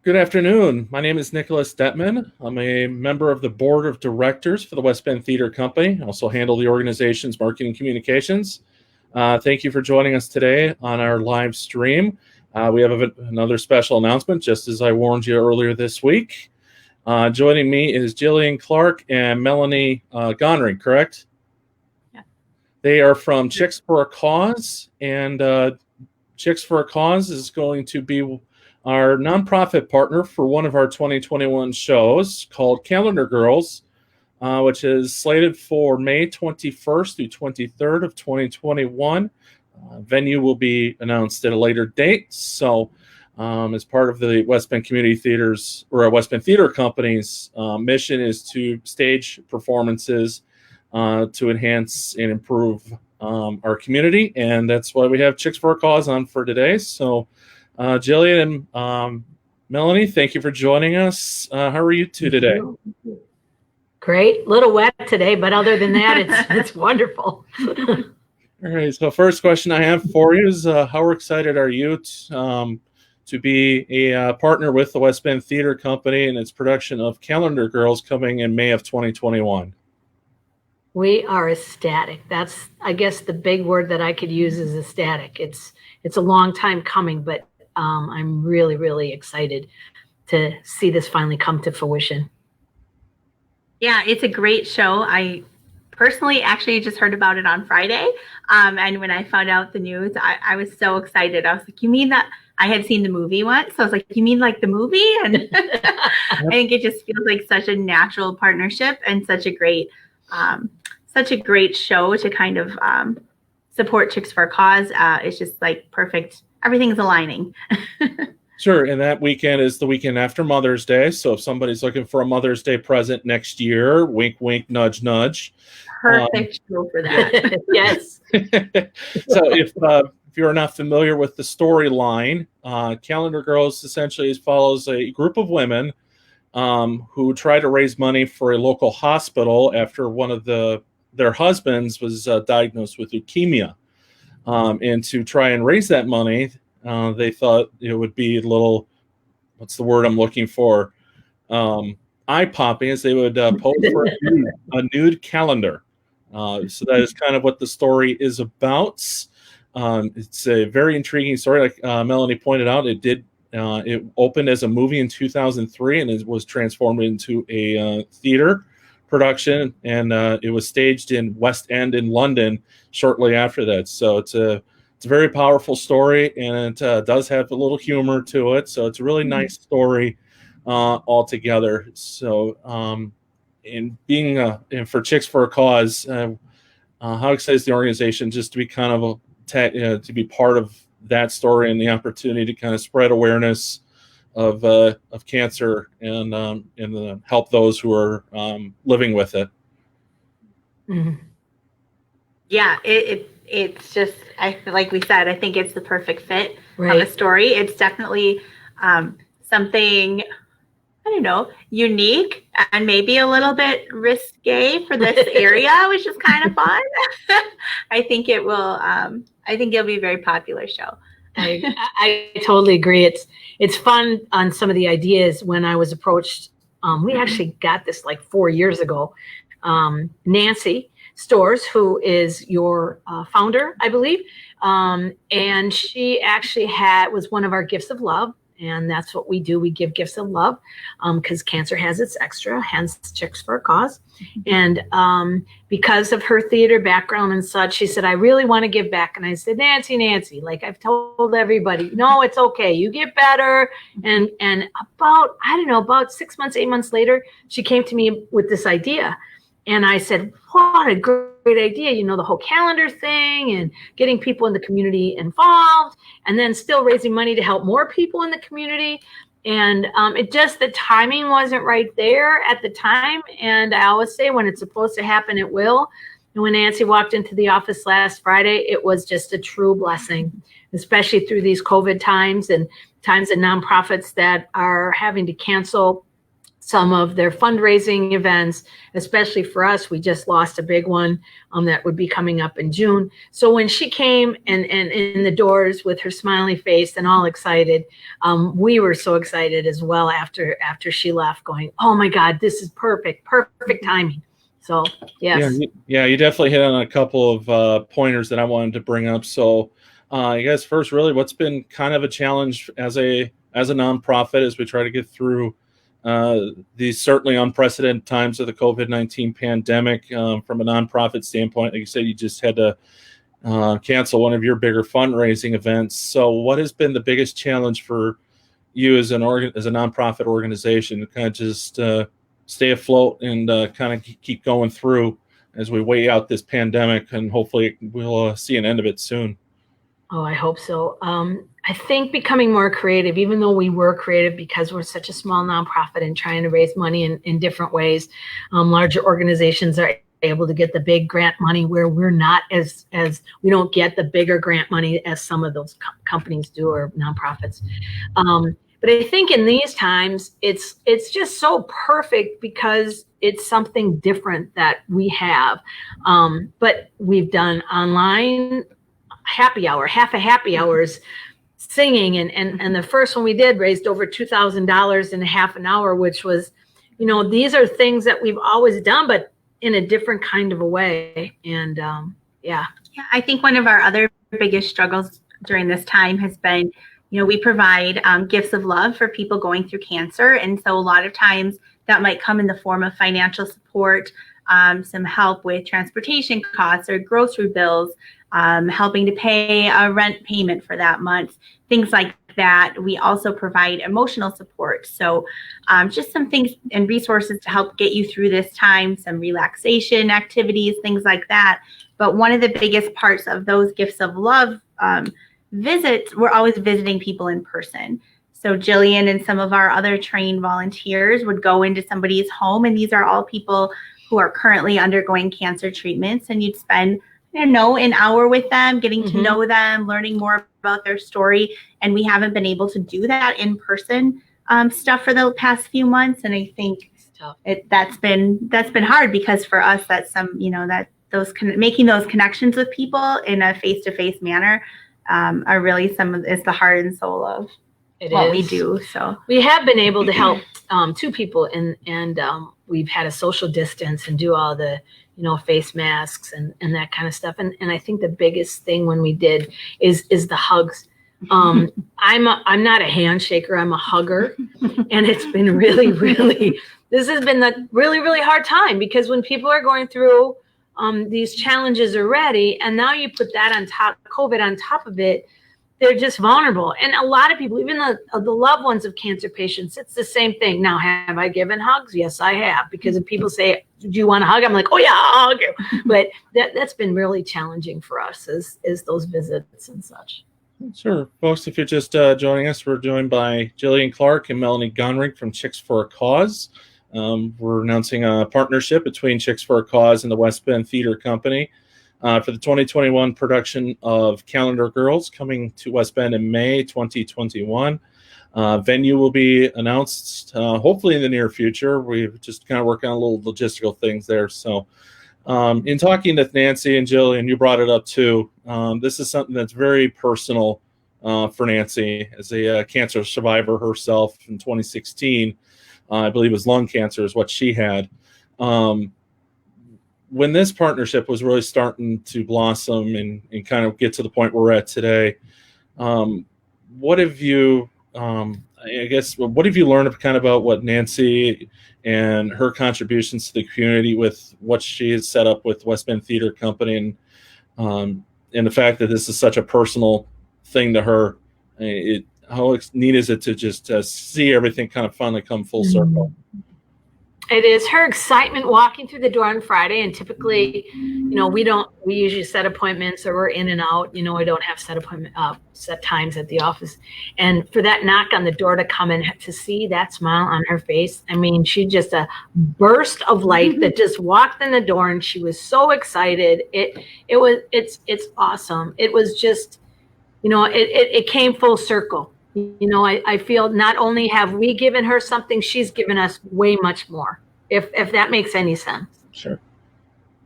Good afternoon. My name is Nicholas Detman. I'm a member of the board of directors for the West Bend Theater Company. I also handle the organization's marketing communications. Thank you for joining us today on our live stream. We have another special announcement, just as I warned you earlier this week. Joining me is Jillian Clark and Melanie Gonring, correct? Yeah. They are from Chix for a Cause, and Chix for a Cause is going to be our nonprofit partner for one of our 2021 shows called Calendar Girls, which is slated for May 21st through 23rd of 2021. Venue will be announced at a later date. So, as part of the West Bend Community Theaters or West Bend Theater Company's mission is to stage performances to enhance and improve our community, and that's why we have Chix for a Cause on for today. So, Jillian and Melanie, thank you for joining us. How are you two today? Great. Little wet today, but other than that, it's wonderful. All right. So, first question I have for you is, how excited are you to be a partner with the West Bend Theater Company and its production of Calendar Girls coming in May of 2021? We are ecstatic. That's, I guess, the big word that I could use is ecstatic. It's a long time coming, but I'm really, really excited to see this finally come to fruition. Yeah, it's a great show. I personally actually just heard about it on Friday. And when I found out the news, I was so excited. I was like, you mean that? I had seen the movie once. So I was like, you mean like the movie? And I think it just feels like such a natural partnership and such a great show to kind of support Chix for a Cause. It's just like perfect. Everything's aligning. Sure, and that weekend is the weekend after Mother's Day. So if somebody's looking for a Mother's Day present next year, wink, wink, nudge, nudge. Perfect show for that. Yes. So if you're not familiar with the storyline, Calendar Girls essentially follows a group of women who try to raise money for a local hospital after one of their husbands was diagnosed with leukemia. And to try and raise that money, they thought it would be a little, what's the word I'm looking for? Eye-popping, as they would post for a nude calendar. So that is kind of what the story is about. It's a very intriguing story. Like Melanie pointed out, it opened as a movie in 2003 and it was transformed into a theater production, and it was staged in West End in London shortly after that. So it's a very powerful story, and it does have a little humor to it. So it's a really nice story altogether. So in being and for Chix for a Cause, how excited is the organization just to be kind of to be part of that story and the opportunity to kind of spread awareness of cancer and help those who are living with it. Mm-hmm. Yeah, it's just, like we said, I think it's the perfect fit Right. of a story. It's definitely something, I don't know, unique and maybe a little bit risque for this area, which is kind of fun. I think it'll be a very popular show. I totally agree. It's fun on some of the ideas. When I was approached, we actually got this like 4 years ago. Nancy Stores, who is your founder, I believe, and she actually was one of our gifts of love. And that's what we do. We give gifts of love because cancer has its extra, hence Chix for a Cause. And because of her theater background and such, she said, I really want to give back. And I said, Nancy, like I've told everybody, no, it's okay. You get better. And about 6 months, 8 months later, she came to me with this idea. And I said, what a great idea, the whole calendar thing and getting people in the community involved and then still raising money to help more people in the community. And the timing wasn't right there at the time. And I always say when it's supposed to happen, it will. And when Nancy walked into the office last Friday, it was just a true blessing, especially through these COVID times and times of nonprofits that are having to cancel some of their fundraising events, especially for us. We just lost a big one that would be coming up in June. So when she came and in the doors with her smiley face and all excited, we were so excited as well after she left, going, oh my God, this is perfect timing. So yes. Yeah, you definitely hit on a couple of pointers that I wanted to bring up. So you guys, first, really, what's been kind of a challenge as a nonprofit as we try to get through these certainly unprecedented times of the COVID-19 pandemic. From a nonprofit standpoint, like you said, you just had to cancel one of your bigger fundraising events. So what has been the biggest challenge for you as a nonprofit organization to kind of just stay afloat and kind of keep going through as we weigh out this pandemic, and hopefully we'll see an end of it soon? Oh, I hope so. I think becoming more creative, even though we were creative because we're such a small nonprofit and trying to raise money in different ways. Larger organizations are able to get the big grant money where we're not as we don't get the bigger grant money as some of those companies do, or nonprofits. But I think in these times, it's just so perfect because it's something different that we have. But we've done online happy hour, half a happy hours, singing, and the first one we did raised over $2,000 in a half an hour, which was, these are things that we've always done, but in a different kind of a way. And yeah, I think one of our other biggest struggles during this time has been, we provide gifts of love for people going through cancer. And so a lot of times that might come in the form of financial support, some help with transportation costs or grocery bills, helping to pay a rent payment for that month, things like that. We also provide emotional support. So just some things and resources to help get you through this time, some relaxation activities, things like that. But one of the biggest parts of those gifts of love visits, we're always visiting people in person. So Jillian and some of our other trained volunteers would go into somebody's home, and these are all people who are currently undergoing cancer treatments, and you'd spend an hour with them, getting to know them, learning more about their story. And we haven't been able to do that in person stuff for the past few months. And I think that's been hard, because for us, that's making those connections with people in a face-to-face manner are really is the heart and soul of what we do. So we have been able to help two people, and we've had a social distance and do all the face masks and that kind of stuff. And I think the biggest thing when we did is the hugs. I'm not a handshaker, I'm a hugger. And it's been really, this has been the really hard time, because when people are going through these challenges already, and now you put that on top, COVID on top of it, they're just vulnerable. And a lot of people, even the loved ones of cancer patients, it's the same thing. Now, have I given hugs? Yes, I have. Because if people say, do you want a hug? I'm like, oh yeah, I'll hug you. But that's been really challenging for us, is those visits and such. Sure. Folks, if you're just joining us, we're joined by Jillian Clark and Melanie Gonring from Chix for a Cause. We're announcing a partnership between Chix for a Cause and the West Bend Theater Company for the 2021 production of Calendar Girls, coming to West Bend in May 2021. Venue will be announced hopefully in the near future. We're just kind of working on little logistical things there. So in talking with Nancy and Jillian, you brought it up too. This is something that's very personal for Nancy as a cancer survivor herself in 2016. I believe it was lung cancer is what she had. When this partnership was really starting to blossom and kind of get to the point where we're at today, what have you, what have you learned kind of about what Nancy and her contributions to the community with what she has set up with West Bend Theater Company, and the fact that this is such a personal thing to her? How neat is it to just see everything kind of finally come full circle? It is her excitement walking through the door on Friday, and typically, we usually set appointments, or we're in and out. We don't have set times at the office. And for that knock on the door to come in, to see that smile on her face, I mean, she just a burst of light that just walked in the door, and she was so excited. It's awesome. It was just, it came full circle. I feel not only have we given her something, she's given us way much more, if that makes any sense. Sure.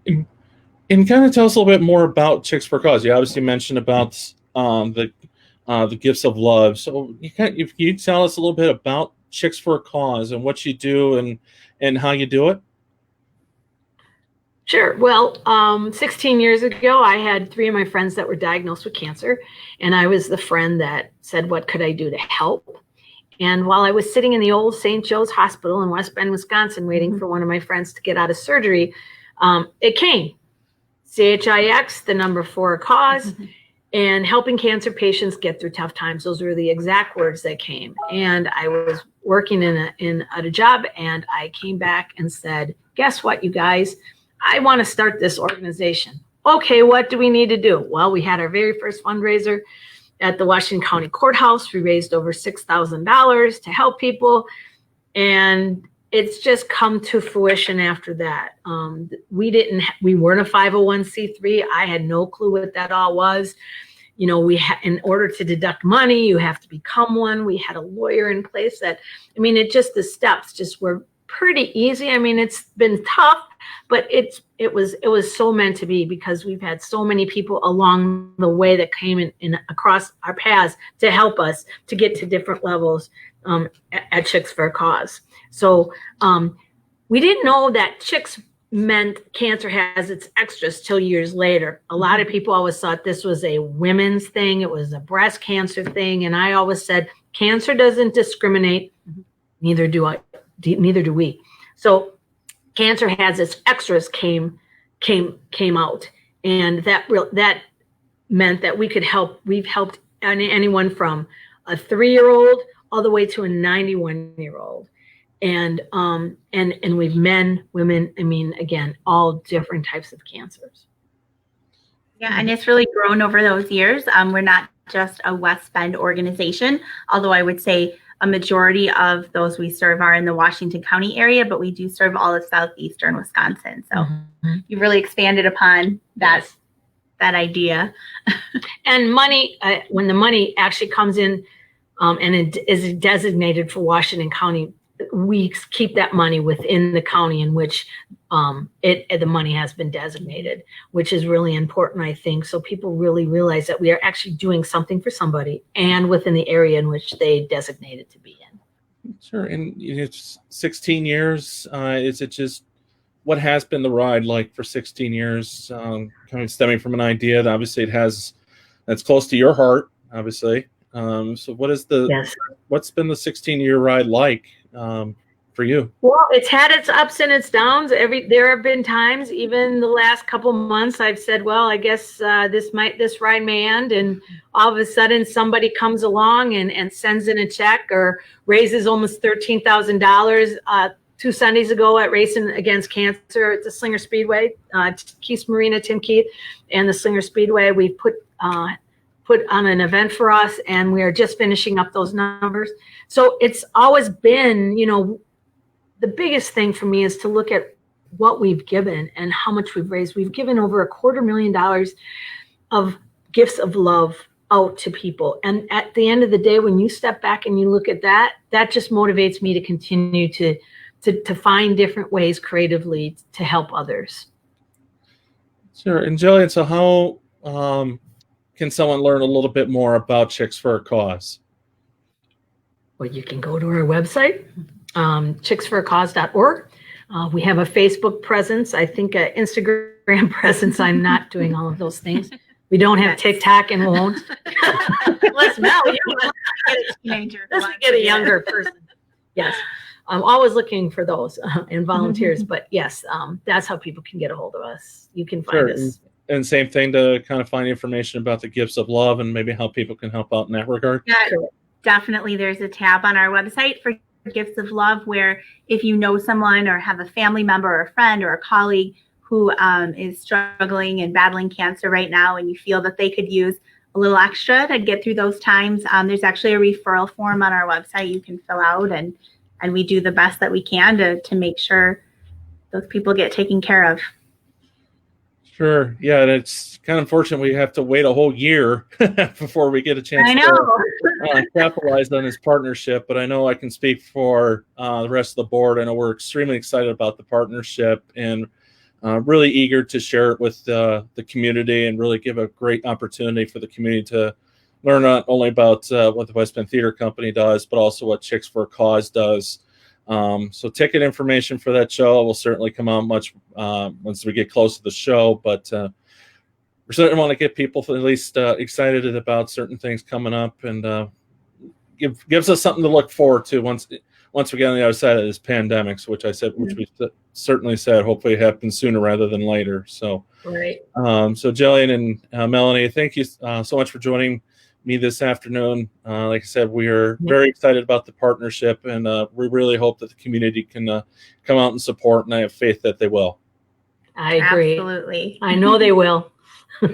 And kind of tell us a little bit more about Chix for a Cause. You obviously mentioned about the gifts of love. So if you tell us a little bit about Chix for a Cause and what you do and how you do it. Sure. Well, 16 years ago, I had 3 of my friends that were diagnosed with cancer, and I was the friend that said, what could I do to help? And while I was sitting in the old St. Joe's Hospital in West Bend, Wisconsin, waiting for one of my friends to get out of surgery, it came. CHIX, the number 4 cause, and helping cancer patients get through tough times. Those were the exact words that came. And I was working at a job, and I came back and said, guess what, you guys? I want to start this organization. Okay, what do we need to do? Well, we had our very first fundraiser at the Washington County Courthouse. We raised over $6,000 to help people. And it's just come to fruition after that. We weren't a 501c3. I had no clue what that all was. In order to deduct money, you have to become one. We had a lawyer in place the steps just were pretty easy. It's been tough, but it was so meant to be, because we've had so many people along the way that came in across our paths to help us to get to different levels at Chix for a Cause. So we didn't know that Chix meant cancer has its extras till years later. A lot of people always thought this was a women's thing. It was a breast cancer thing. And I always said, cancer doesn't discriminate. Neither do we. So cancer has its extras came out, and that meant that we could help. We've helped anyone from a 3-year-old all the way to a 91-year-old, and we've men, women. Again, all different types of cancers. Yeah, and it's really grown over those years. We're not just a West Bend organization, although I would say a majority of those we serve are in the Washington County area, but we do serve all of southeastern Wisconsin. So you've really expanded upon that idea. And money, when the money actually comes in and it is designated for Washington County, we keep that money within the county in which the money has been designated, which is really important, I think. So people really realize that we are actually doing something for somebody and within the area in which they designated to be in. Sure. And it's 16 years. Is it just what has been the ride like for 16 years? Kind of stemming from an idea that obviously that's close to your heart, obviously. So what's been the 16-year ride like for you? Well, it's had its ups and its downs. There have been times, even the last couple months, I've said, well, I guess this ride may end, and all of a sudden somebody comes along and sends in a check or raises almost $13,000 2 Sundays ago at Racing Against Cancer at the Slinger Speedway, Keith's Marina, Tim Keith, and the Slinger Speedway. We put on an event for us, and we are just finishing up those numbers. So it's always been, the biggest thing for me is to look at what we've given and how much we've raised. We've given over $250,000 of gifts of love out to people. And at the end of the day, when you step back and you look at that, that just motivates me to continue to find different ways creatively to help others. Sure. And Jillian, so how can someone learn a little bit more about Chix for a Cause? Well, you can go to our website, chixforacause.org. We have a Facebook presence, I think an Instagram presence. I'm not doing all of those things. We don't have TikTok and won't. Let's get a younger person. Yes. I'm always looking for those and volunteers, but yes, that's how people can get a hold of us. You can find us. And same thing to kind of find information about the gifts of love and maybe how people can help out in that regard. Yeah, definitely. There's a tab on our website for gifts of love where if you know someone or have a family member or a friend or a colleague who is struggling and battling cancer right now and you feel that they could use a little extra to get through those times, there's actually a referral form on our website you can fill out, and we do the best that we can to make sure those people get taken care of. Sure. Yeah, and it's kind of unfortunate we have to wait a whole year before we get a chance I know. to capitalize on this partnership. But I know I can speak for the rest of the board. I know we're extremely excited about the partnership and really eager to share it with the community and really give a great opportunity for the community to learn not only about what the West Bend Theater Company does, but also what Chix for a Cause does. So ticket information for that show will certainly come out much once we get close to the show, but we certainly want to get people at least excited about certain things coming up, and gives us something to look forward to once we get on the other side of this pandemic, which we certainly said hopefully it happens sooner rather than later. So Right. So Jillian and Melanie, thank you so much for joining me this afternoon. Like I said, we are very excited about the partnership, and we really hope that the community can come out and support, and I have faith that they will. I agree. Absolutely. I know they will. All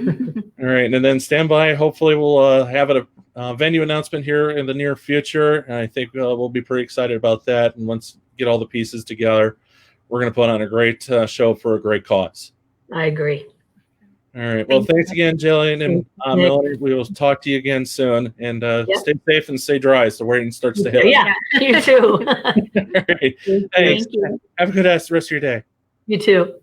right, and then stand by. Hopefully we'll have a venue announcement here in the near future, and I think we'll be pretty excited about that. And once we get all the pieces together, we're going to put on a great show for a great cause. I agree. All right. Well, thanks again, Jillian and Melanie. We will talk to you again soon. And stay safe and stay dry so the rain starts to hit. Yeah, you too. All right. Thanks. Thank you. Have a good rest of your day. You too.